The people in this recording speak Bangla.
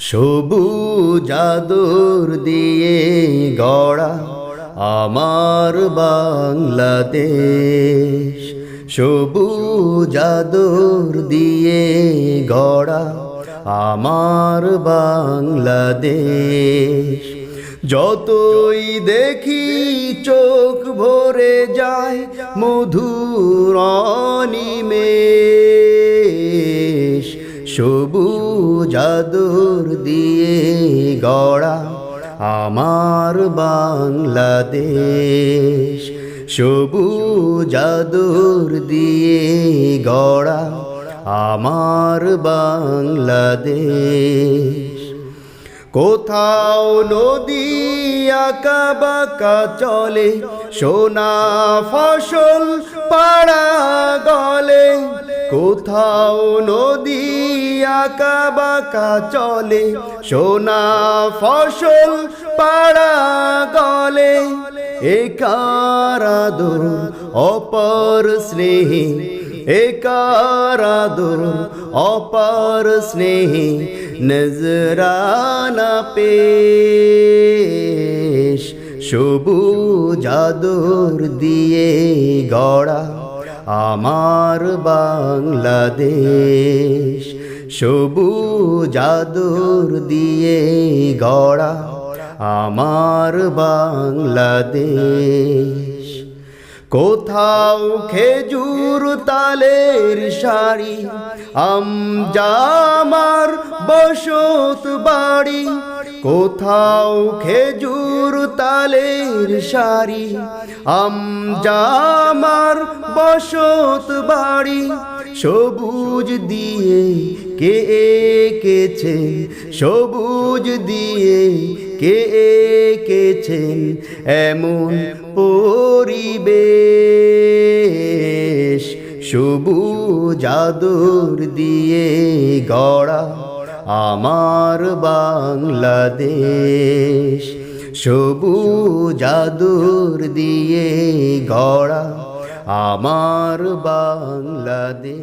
সবুজ আদর দিয়ে গড়া আমার বাংলাদেশ, সবুজ আদর দিয়ে গড়া আমার বাংলাদেশ। যতই দেখি চোখ ভরে যায় মধুর অনিমেষ, সবুজ আদর দিয়ে গড়া আমার বাংলাদেশ, সবুজ আদর দিয়ে গড়া আমার বাংলাদেশ। কোথাও নদী আঁকা বাঁকা চলে, সোনা ফসল পাড়া গলে। কোথাও নদী আঁকা বাঁকা চলে, সোনা ফসল পাড়া গলে। একার আদর অপর স্নেহে, একার আদর অপর স্নেহে নজরানা পেশ, সবুজ আদর দিয়ে গড়া আমার বাংলাদেশ, সবুজ আদর দিয়ে গড়া আমার বাংলাদেশ। কোথাও খেজুর তালের সারি, আমজামার বসত বাড়ি। কোথাও খেজুর তালের সারি, আমজামার বসত বাড়ি। সবুজ দিয়ে কে এঁকেছেন, সবুজ দিয়ে কে এঁকেছেন এমন পরিবেশ, সবুজ আদর দিয়ে গড়া আমার বাংলাদেশ, সবুজ আদর দিয়ে গড়া আমার বাংলাদেশ।